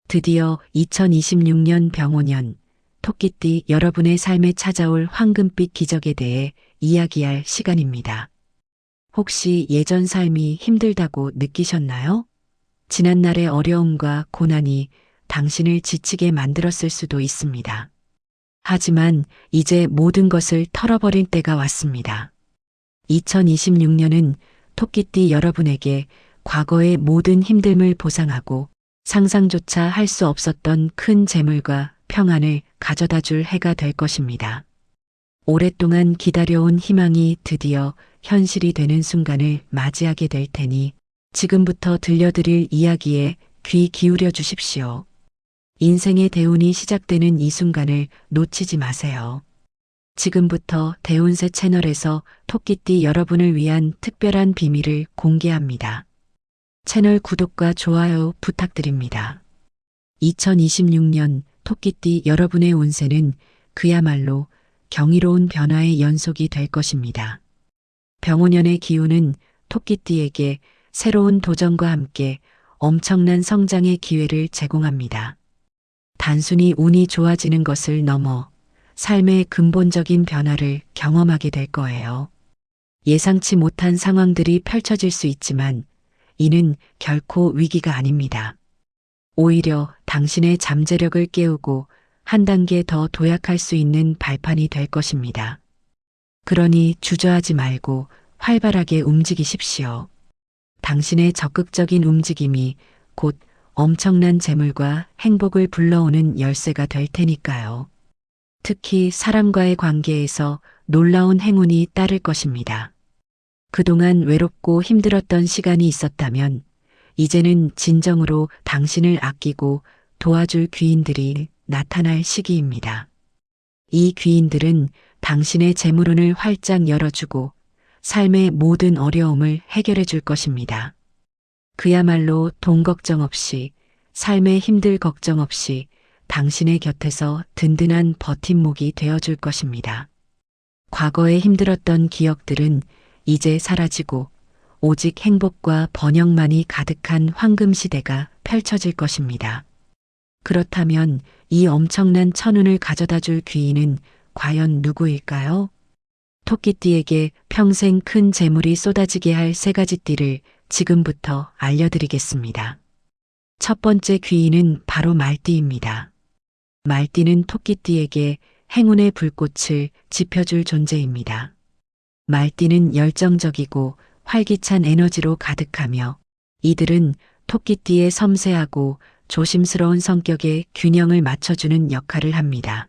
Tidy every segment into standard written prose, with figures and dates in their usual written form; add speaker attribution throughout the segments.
Speaker 1: 드디어 2026년 병오년, 토끼띠 여러분의 삶에 찾아올 황금빛 기적에 대해 이야기할 시간입니다. 혹시 예전 삶이 힘들다고 느끼셨나요? 지난날의 어려움과 고난이 당신을 지치게 만들었을 수도 있습니다. 하지만 이제 모든 것을 털어버릴 때가 왔습니다. 2026년은 토끼띠 여러분에게 과거의 모든 힘듦을 보상하고 상상조차 할 수 없었던 큰 재물과 평안을 가져다 줄 해가 될 것입니다. 오랫동안 기다려온 희망이 드디어 현실이 되는 순간을 맞이하게 될 테니 지금부터 들려드릴 이야기에 귀 기울여 주십시오. 인생의 대운이 시작되는 이 순간을 놓치지 마세요. 지금부터 대운세 채널에서 토끼띠 여러분을 위한 특별한 비밀을 공개합니다. 채널 구독과 좋아요 부탁드립니다. 2026년 토끼띠 여러분의 운세는 그야말로 경이로운 변화의 연속이 될 것입니다. 병오년의 기운은 토끼띠에게 새로운 도전과 함께 엄청난 성장의 기회를 제공합니다. 단순히 운이 좋아지는 것을 넘어 삶의 근본적인 변화를 경험하게 될 거예요. 예상치 못한 상황들이 펼쳐질 수 있지만 이는 결코 위기가 아닙니다. 오히려 당신의 잠재력을 깨우고 한 단계 더 도약할 수 있는 발판이 될 것입니다. 그러니 주저하지 말고 활발하게 움직이십시오. 당신의 적극적인 움직임이 곧 엄청난 재물과 행복을 불러오는 열쇠가 될 테니까요. 특히 사람과의 관계에서 놀라운 행운이 따를 것입니다. 그동안 외롭고 힘들었던 시간이 있었다면 이제는 진정으로 당신을 아끼고 도와줄 귀인들이 나타날 시기입니다. 이 귀인들은 당신의 재물운을 활짝 열어주고 삶의 모든 어려움을 해결해 줄 것입니다. 그야말로 돈 걱정 없이, 삶의 힘들 걱정 없이 당신의 곁에서 든든한 버팀목이 되어줄 것입니다. 과거에 힘들었던 기억들은 이제 사라지고 오직 행복과 번영만이 가득한 황금 시대가 펼쳐질 것입니다. 그렇다면 이 엄청난 천운을 가져다 줄 귀인은 과연 누구일까요? 토끼띠에게 평생 큰 재물이 쏟아지게 할 세 가지 띠를 지금부터 알려드리겠습니다. 첫 번째 귀인은 바로 말띠입니다. 말띠는 토끼띠에게 행운의 불꽃을 지펴줄 존재입니다. 말띠는 열정적이고 활기찬 에너지로 가득하며 이들은 토끼띠의 섬세하고 조심스러운 성격에 균형을 맞춰주는 역할을 합니다.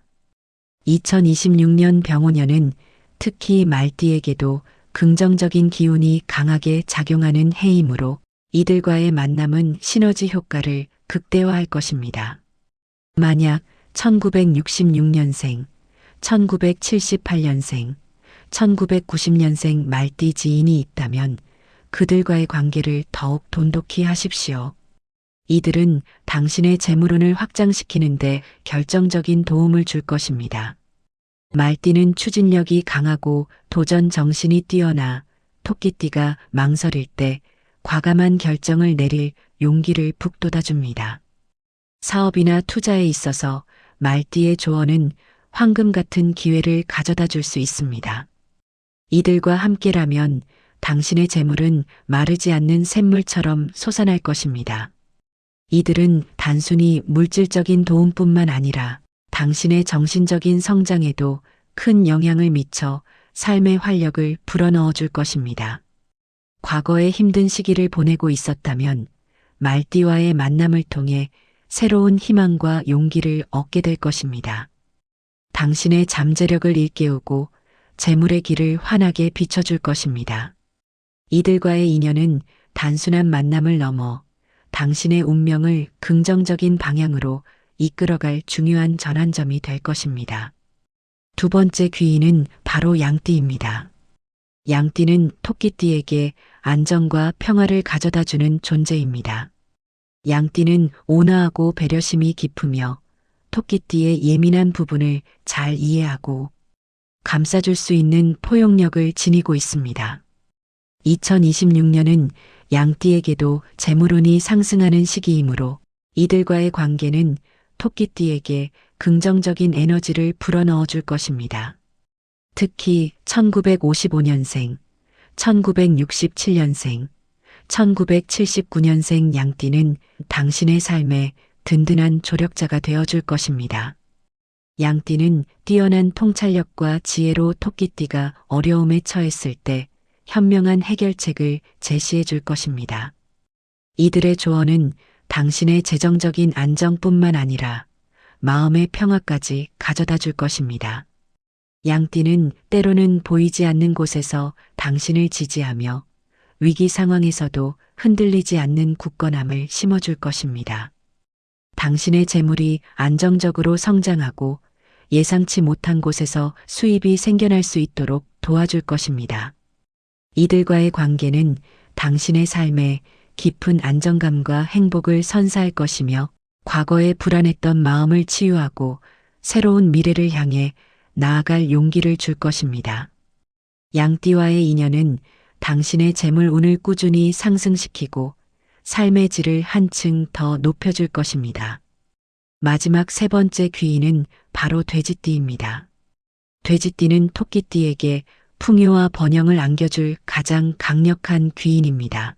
Speaker 1: 2026년 병오년은 특히 말띠에게도 긍정적인 기운이 강하게 작용하는 해이므로 이들과의 만남은 시너지 효과를 극대화할 것입니다. 만약 1966년생, 1978년생, 1990년생 말띠 지인이 있다면 그들과의 관계를 더욱 돈독히 하십시오. 이들은 당신의 재물운을 확장시키는데 결정적인 도움을 줄 것입니다. 말띠는 추진력이 강하고 도전 정신이 뛰어나 토끼띠가 망설일 때 과감한 결정을 내릴 용기를 북돋아줍니다. 사업이나 투자에 있어서 말띠의 조언은 황금 같은 기회를 가져다 줄 수 있습니다. 이들과 함께라면 당신의 재물은 마르지 않는 샘물처럼 솟아날 것입니다. 이들은 단순히 물질적인 도움뿐만 아니라 당신의 정신적인 성장에도 큰 영향을 미쳐 삶의 활력을 불어넣어 줄 것입니다. 과거의 힘든 시기를 보내고 있었다면 말띠와의 만남을 통해 새로운 희망과 용기를 얻게 될 것입니다. 당신의 잠재력을 일깨우고 재물의 길을 환하게 비춰줄 것입니다. 이들과의 인연은 단순한 만남을 넘어 당신의 운명을 긍정적인 방향으로 이끌어갈 중요한 전환점이 될 것입니다. 두 번째 귀인은 바로 양띠입니다. 양띠는 토끼띠에게 안정과 평화를 가져다주는 존재입니다. 양띠는 온화하고 배려심이 깊으며 토끼띠의 예민한 부분을 잘 이해하고 감싸줄 수 있는 포용력을 지니고 있습니다. 2026년은 양띠에게도 재물운이 상승하는 시기이므로 이들과의 관계는 토끼띠에게 긍정적인 에너지를 불어넣어 줄 것입니다. 특히 1955년생, 1967년생, 1979년생 양띠는 당신의 삶에 든든한 조력자가 되어 줄 것입니다. 양띠는 뛰어난 통찰력과 지혜로 토끼띠가 어려움에 처했을 때 현명한 해결책을 제시해 줄 것입니다. 이들의 조언은 당신의 재정적인 안정뿐만 아니라 마음의 평화까지 가져다 줄 것입니다. 양띠는 때로는 보이지 않는 곳에서 당신을 지지하며 위기 상황에서도 흔들리지 않는 굳건함을 심어줄 것입니다. 당신의 재물이 안정적으로 성장하고 예상치 못한 곳에서 수입이 생겨날 수 있도록 도와줄 것입니다. 이들과의 관계는 당신의 삶에 깊은 안정감과 행복을 선사할 것이며 과거에 불안했던 마음을 치유하고 새로운 미래를 향해 나아갈 용기를 줄 것입니다. 양띠와의 인연은 당신의 재물운을 꾸준히 상승시키고 삶의 질을 한층 더 높여줄 것입니다. 마지막 세 번째 귀인은 바로 돼지띠입니다. 돼지띠는 토끼띠에게 풍요와 번영을 안겨줄 가장 강력한 귀인입니다.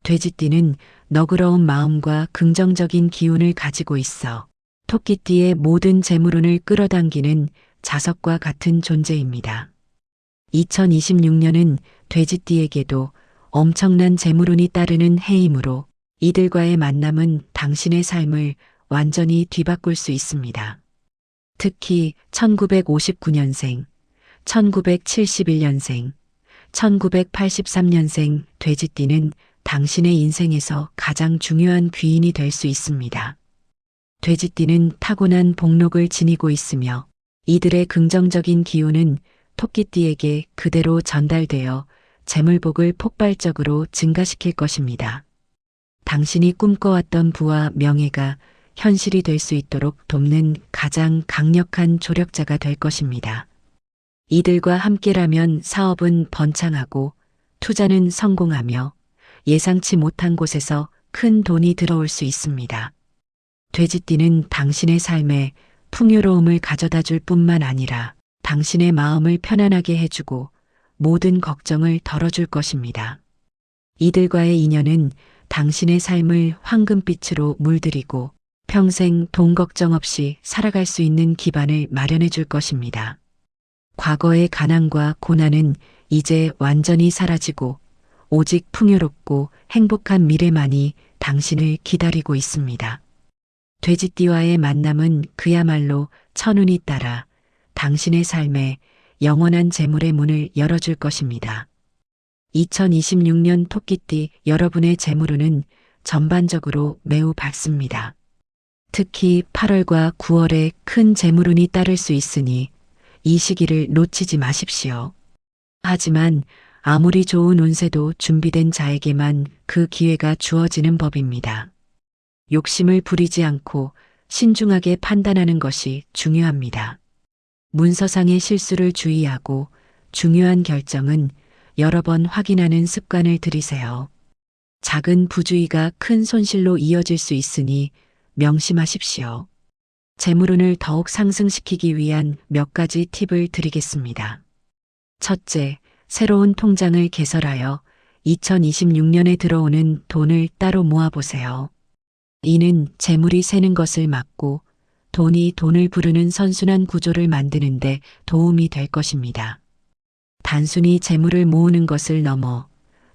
Speaker 1: 돼지띠는 너그러운 마음과 긍정적인 기운을 가지고 있어 토끼띠의 모든 재물운을 끌어당기는 자석과 같은 존재입니다. 2026년은 돼지띠에게도 엄청난 재물운이 따르는 해이므로 이들과의 만남은 당신의 삶을 완전히 뒤바꿀 수 있습니다. 특히 1959년생, 1971년생, 1983년생 돼지띠는 당신의 인생에서 가장 중요한 귀인이 될 수 있습니다. 돼지띠는 타고난 복록을 지니고 있으며 이들의 긍정적인 기운은 토끼띠에게 그대로 전달되어 재물복을 폭발적으로 증가시킬 것입니다. 당신이 꿈꿔왔던 부와 명예가 현실이 될 수 있도록 돕는 가장 강력한 조력자가 될 것입니다. 이들과 함께라면 사업은 번창하고 투자는 성공하며 예상치 못한 곳에서 큰 돈이 들어올 수 있습니다. 돼지띠는 당신의 삶에 풍요로움을 가져다 줄 뿐만 아니라 당신의 마음을 편안하게 해주고 모든 걱정을 덜어줄 것입니다. 이들과의 인연은 당신의 삶을 황금빛으로 물들이고 평생 돈 걱정 없이 살아갈 수 있는 기반을 마련해 줄 것입니다. 과거의 가난과 고난은 이제 완전히 사라지고 오직 풍요롭고 행복한 미래만이 당신을 기다리고 있습니다. 돼지띠와의 만남은 그야말로 천운이 따라 당신의 삶에 영원한 재물의 문을 열어줄 것입니다. 2026년 토끼띠 여러분의 재물운은 전반적으로 매우 밝습니다. 특히 8월과 9월에 큰 재물운이 따를 수 있으니 이 시기를 놓치지 마십시오. 하지만 아무리 좋은 운세도 준비된 자에게만 그 기회가 주어지는 법입니다. 욕심을 부리지 않고 신중하게 판단하는 것이 중요합니다. 문서상의 실수를 주의하고 중요한 결정은 여러 번 확인하는 습관을 들이세요. 작은 부주의가 큰 손실로 이어질 수 있으니 명심하십시오. 재물운을 더욱 상승시키기 위한 몇 가지 팁을 드리겠습니다. 첫째, 새로운 통장을 개설하여 2026년에 들어오는 돈을 따로 모아보세요. 이는 재물이 새는 것을 막고 돈이 돈을 부르는 선순환 구조를 만드는데 도움이 될 것입니다. 단순히 재물을 모으는 것을 넘어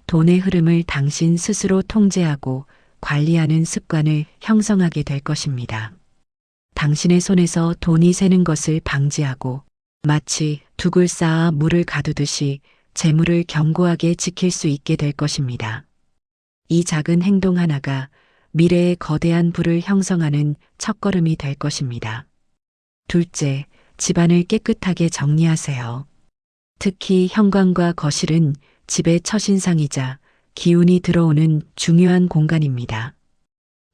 Speaker 1: 돈의 흐름을 당신 스스로 통제하고 관리하는 습관을 형성하게 될 것입니다. 당신의 손에서 돈이 새는 것을 방지하고 마치 둑을 쌓아 물을 가두듯이 재물을 견고하게 지킬 수 있게 될 것입니다. 이 작은 행동 하나가 미래의 거대한 부를 형성하는 첫걸음이 될 것입니다. 둘째, 집안을 깨끗하게 정리하세요. 특히 현관과 거실은 집의 첫인상이자 기운이 들어오는 중요한 공간입니다.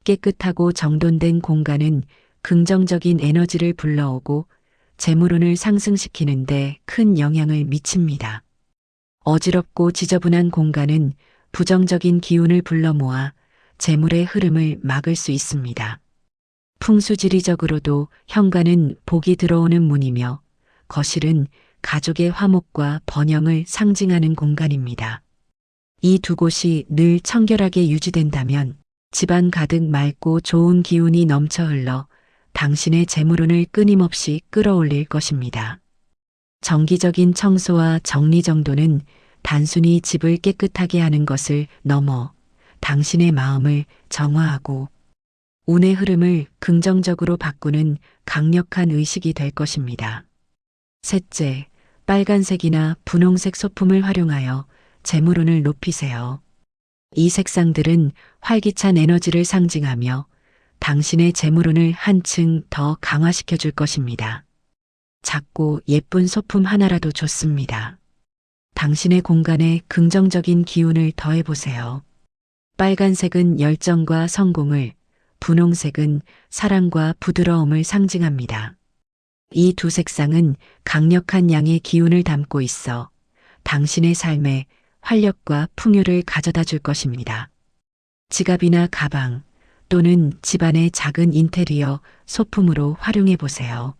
Speaker 1: 깨끗하고 정돈된 공간은 긍정적인 에너지를 불러오고 재물운을 상승시키는데 큰 영향을 미칩니다. 어지럽고 지저분한 공간은 부정적인 기운을 불러 모아 재물의 흐름을 막을 수 있습니다. 풍수지리적으로도 현관은 복이 들어오는 문이며 거실은 가족의 화목과 번영을 상징하는 공간입니다. 이 두 곳이 늘 청결하게 유지된다면 집안 가득 맑고 좋은 기운이 넘쳐 흘러 당신의 재물운을 끊임없이 끌어올릴 것입니다. 정기적인 청소와 정리정돈은 단순히 집을 깨끗하게 하는 것을 넘어 당신의 마음을 정화하고 운의 흐름을 긍정적으로 바꾸는 강력한 의식이 될 것입니다. 셋째, 빨간색이나 분홍색 소품을 활용하여 재물운을 높이세요. 이 색상들은 활기찬 에너지를 상징하며 당신의 재물운을 한층 더 강화시켜 줄 것입니다. 작고 예쁜 소품 하나라도 좋습니다. 당신의 공간에 긍정적인 기운을 더해보세요. 빨간색은 열정과 성공을, 분홍색은 사랑과 부드러움을 상징합니다. 이 두 색상은 강력한 양의 기운을 담고 있어 당신의 삶에 활력과 풍요를 가져다 줄 것입니다. 지갑이나 가방 또는 집안의 작은 인테리어 소품으로 활용해 보세요.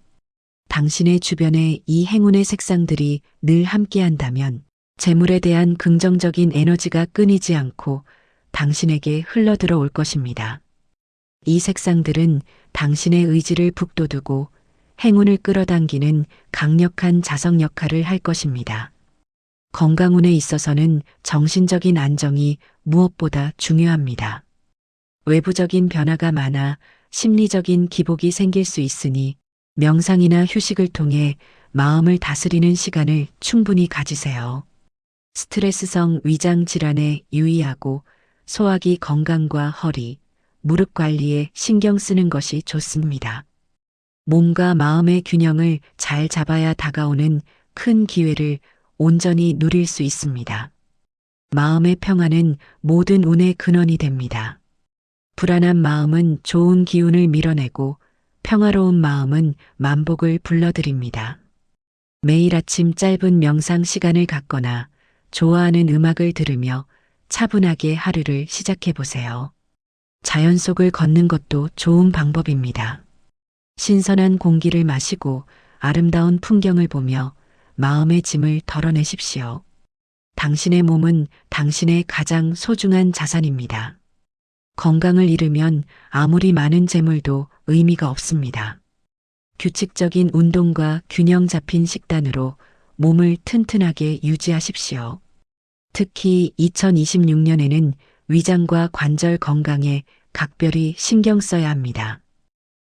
Speaker 1: 당신의 주변에 이 행운의 색상들이 늘 함께한다면 재물에 대한 긍정적인 에너지가 끊이지 않고 당신에게 흘러들어 올 것입니다. 이 색상들은 당신의 의지를 북돋우고 행운을 끌어당기는 강력한 자석 역할을 할 것입니다. 건강운에 있어서는 정신적인 안정이 무엇보다 중요합니다. 외부적인 변화가 많아 심리적인 기복이 생길 수 있으니 명상이나 휴식을 통해 마음을 다스리는 시간을 충분히 가지세요. 스트레스성 위장 질환에 유의하고 소화기 건강과 허리, 무릎 관리에 신경 쓰는 것이 좋습니다. 몸과 마음의 균형을 잘 잡아야 다가오는 큰 기회를 온전히 누릴 수 있습니다. 마음의 평화는 모든 운의 근원이 됩니다. 불안한 마음은 좋은 기운을 밀어내고 평화로운 마음은 만복을 불러들입니다. 매일 아침 짧은 명상 시간을 갖거나 좋아하는 음악을 들으며 차분하게 하루를 시작해 보세요. 자연 속을 걷는 것도 좋은 방법입니다. 신선한 공기를 마시고 아름다운 풍경을 보며 마음의 짐을 덜어내십시오. 당신의 몸은 당신의 가장 소중한 자산입니다. 건강을 잃으면 아무리 많은 재물도 의미가 없습니다. 규칙적인 운동과 균형 잡힌 식단으로 몸을 튼튼하게 유지하십시오. 특히 2026년에는 위장과 관절 건강에 각별히 신경 써야 합니다.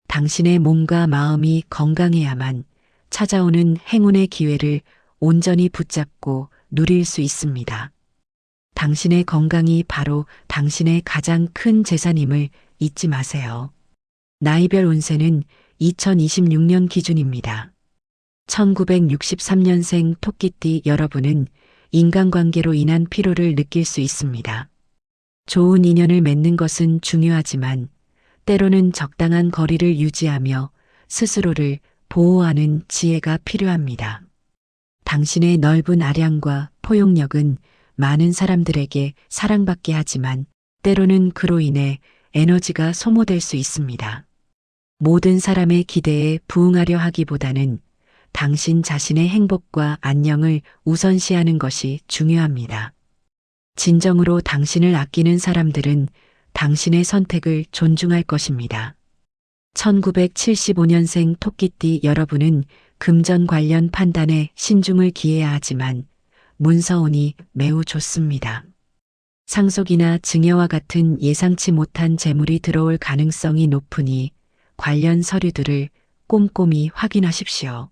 Speaker 1: 당신의 몸과 마음이 건강해야만 찾아오는 행운의 기회를 온전히 붙잡고 누릴 수 있습니다. 당신의 건강이 바로 당신의 가장 큰 재산임을 잊지 마세요. 나이별 운세는 2026년 기준입니다. 1963년생 토끼띠 여러분은 인간관계로 인한 피로를 느낄 수 있습니다. 좋은 인연을 맺는 것은 중요하지만 때로는 적당한 거리를 유지하며 스스로를 보호하는 지혜가 필요합니다. 당신의 넓은 아량과 포용력은 많은 사람들에게 사랑받게 하지만 때로는 그로 인해 에너지가 소모될 수 있습니다. 모든 사람의 기대에 부응하려 하기보다는 당신 자신의 행복과 안녕을 우선시하는 것이 중요합니다. 진정으로 당신을 아끼는 사람들은 당신의 선택을 존중할 것입니다. 1975년생 토끼띠 여러분은 금전 관련 판단에 신중을 기해야 하지만 문서운이 매우 좋습니다. 상속이나 증여와 같은 예상치 못한 재물이 들어올 가능성이 높으니 관련 서류들을 꼼꼼히 확인하십시오.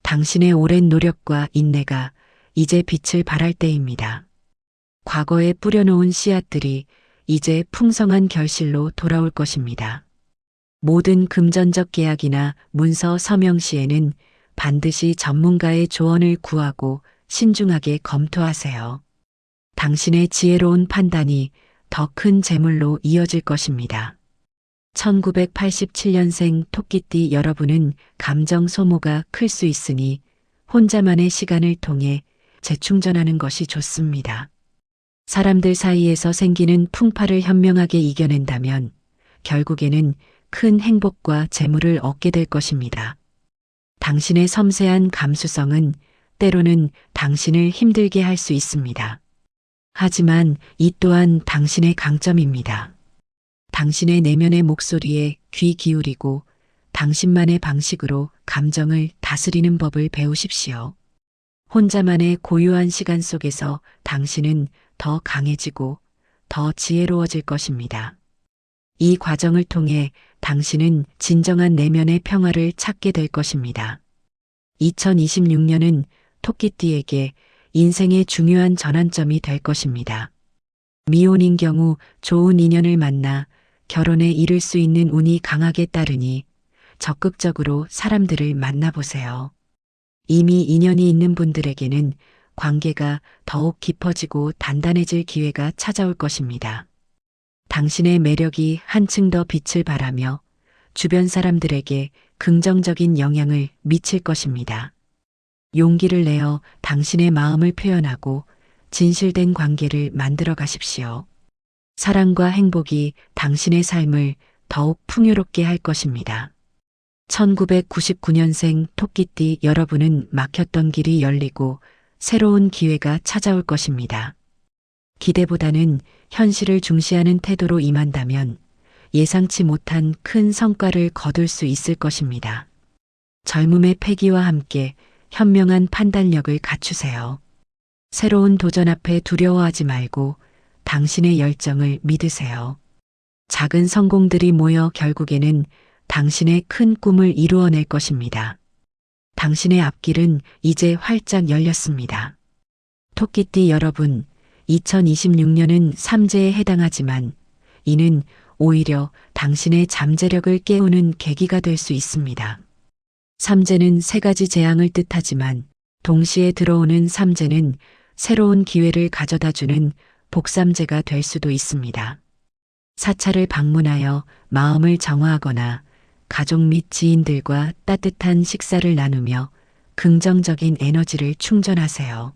Speaker 1: 당신의 오랜 노력과 인내가 이제 빛을 발할 때입니다. 과거에 뿌려놓은 씨앗들이 이제 풍성한 결실로 돌아올 것입니다. 모든 금전적 계약이나 문서 서명 시에는 반드시 전문가의 조언을 구하고 신중하게 검토하세요. 당신의 지혜로운 판단이 더 큰 재물로 이어질 것입니다. 1987년생 토끼띠 여러분은 감정 소모가 클 수 있으니 혼자만의 시간을 통해 재충전하는 것이 좋습니다. 사람들 사이에서 생기는 풍파를 현명하게 이겨낸다면 결국에는 큰 행복과 재물을 얻게 될 것입니다. 당신의 섬세한 감수성은 때로는 당신을 힘들게 할 수 있습니다. 하지만 이 또한 당신의 강점입니다. 당신의 내면의 목소리에 귀 기울이고 당신만의 방식으로 감정을 다스리는 법을 배우십시오. 혼자만의 고요한 시간 속에서 당신은 더 강해지고 더 지혜로워질 것입니다. 이 과정을 통해 당신은 진정한 내면의 평화를 찾게 될 것입니다. 2026년은 토끼띠에게 인생의 중요한 전환점이 될 것입니다. 미혼인 경우 좋은 인연을 만나 결혼에 이를 수 있는 운이 강하게 따르니 적극적으로 사람들을 만나보세요. 이미 인연이 있는 분들에게는 관계가 더욱 깊어지고 단단해질 기회가 찾아올 것입니다. 당신의 매력이 한층 더 빛을 발하며 주변 사람들에게 긍정적인 영향을 미칠 것입니다. 용기를 내어 당신의 마음을 표현하고 진실된 관계를 만들어 가십시오. 사랑과 행복이 당신의 삶을 더욱 풍요롭게 할 것입니다. 1999년생 토끼띠 여러분은 막혔던 길이 열리고 새로운 기회가 찾아올 것입니다. 기대보다는 현실을 중시하는 태도로 임한다면 예상치 못한 큰 성과를 거둘 수 있을 것입니다. 젊음의 패기와 함께 현명한 판단력을 갖추세요. 새로운 도전 앞에 두려워하지 말고 당신의 열정을 믿으세요. 작은 성공들이 모여 결국에는 당신의 큰 꿈을 이루어낼 것입니다. 당신의 앞길은 이제 활짝 열렸습니다. 토끼띠 여러분, 2026년은 삼재에 해당하지만 이는 오히려 당신의 잠재력을 깨우는 계기가 될 수 있습니다. 삼재는 세 가지 재앙을 뜻하지만 동시에 들어오는 삼재는 새로운 기회를 가져다주는 복삼재가 될 수도 있습니다. 사찰을 방문하여 마음을 정화하거나 가족 및 지인들과 따뜻한 식사를 나누며 긍정적인 에너지를 충전하세요.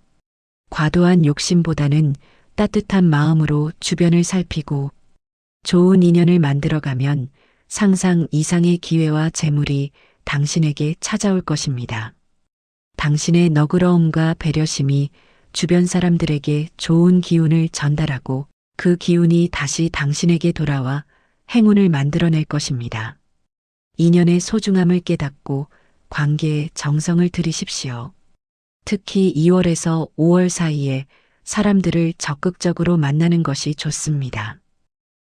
Speaker 1: 과도한 욕심보다는 따뜻한 마음으로 주변을 살피고 좋은 인연을 만들어가면 상상 이상의 기회와 재물이 당신에게 찾아올 것입니다. 당신의 너그러움과 배려심이 주변 사람들에게 좋은 기운을 전달하고 그 기운이 다시 당신에게 돌아와 행운을 만들어낼 것입니다. 인연의 소중함을 깨닫고 관계에 정성을 들이십시오. 특히 2월에서 5월 사이에 사람들을 적극적으로 만나는 것이 좋습니다.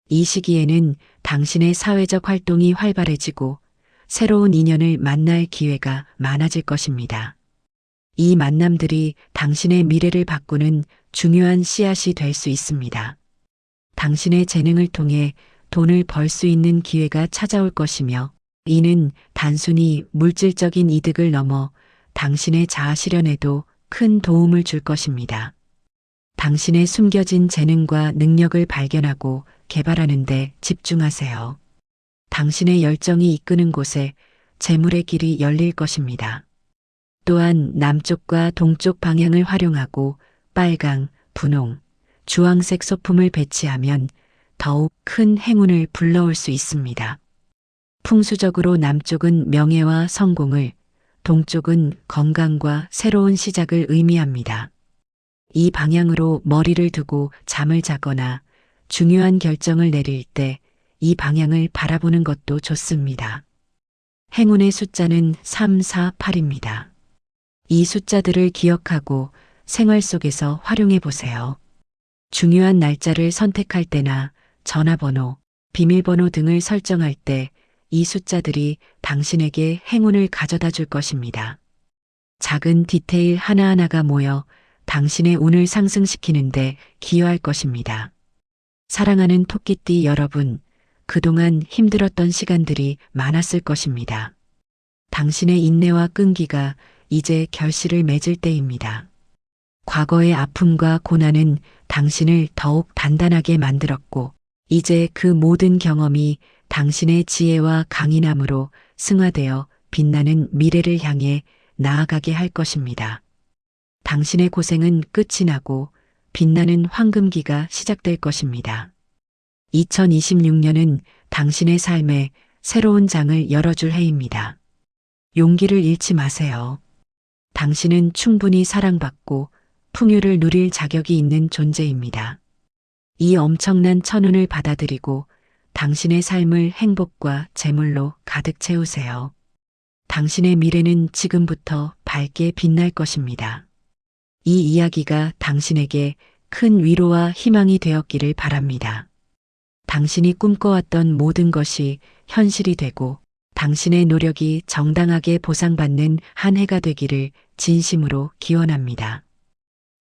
Speaker 1: 이 시기에는 당신의 사회적 활동이 활발해지고 새로운 인연을 만날 기회가 많아질 것입니다. 이 만남들이 당신의 미래를 바꾸는 중요한 씨앗이 될 수 있습니다. 당신의 재능을 통해 돈을 벌 수 있는 기회가 찾아올 것이며 이는 단순히 물질적인 이득을 넘어 당신의 자아 실현에도 큰 도움을 줄 것입니다. 당신의 숨겨진 재능과 능력을 발견하고 개발하는 데 집중하세요. 당신의 열정이 이끄는 곳에 재물의 길이 열릴 것입니다. 또한 남쪽과 동쪽 방향을 활용하고 빨강, 분홍, 주황색 소품을 배치하면 더욱 큰 행운을 불러올 수 있습니다. 풍수적으로 남쪽은 명예와 성공을, 동쪽은 건강과 새로운 시작을 의미합니다. 이 방향으로 머리를 두고 잠을 자거나 중요한 결정을 내릴 때 이 방향을 바라보는 것도 좋습니다. 행운의 숫자는 3, 4, 8입니다. 이 숫자들을 기억하고 생활 속에서 활용해 보세요. 중요한 날짜를 선택할 때나 전화번호, 비밀번호 등을 설정할 때 이 숫자들이 당신에게 행운을 가져다 줄 것입니다. 작은 디테일 하나하나가 모여 당신의 운을 상승시키는데 기여할 것입니다. 사랑하는 토끼띠 여러분, 그동안 힘들었던 시간들이 많았을 것입니다. 당신의 인내와 끈기가 이제 결실을 맺을 때입니다. 과거의 아픔과 고난은 당신을 더욱 단단하게 만들었고, 이제 그 모든 경험이 당신의 지혜와 강인함으로 승화되어 빛나는 미래를 향해 나아가게 할 것입니다. 당신의 고생은 끝이 나고 빛나는 황금기가 시작될 것입니다. 2026년은 당신의 삶에 새로운 장을 열어줄 해입니다. 용기를 잃지 마세요. 당신은 충분히 사랑받고 풍요를 누릴 자격이 있는 존재입니다. 이 엄청난 천운을 받아들이고 당신의 삶을 행복과 재물로 가득 채우세요. 당신의 미래는 지금부터 밝게 빛날 것입니다. 이 이야기가 당신에게 큰 위로와 희망이 되었기를 바랍니다. 당신이 꿈꿔왔던 모든 것이 현실이 되고 당신의 노력이 정당하게 보상받는 한 해가 되기를 진심으로 기원합니다.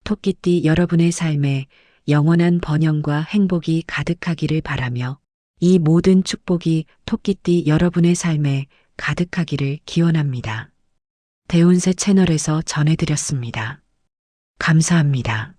Speaker 1: 토끼띠 여러분의 삶에 영원한 번영과 행복이 가득하기를 바라며 이 모든 축복이 토끼띠 여러분의 삶에 가득하기를 기원합니다. 대운세 채널에서 전해드렸습니다. 감사합니다.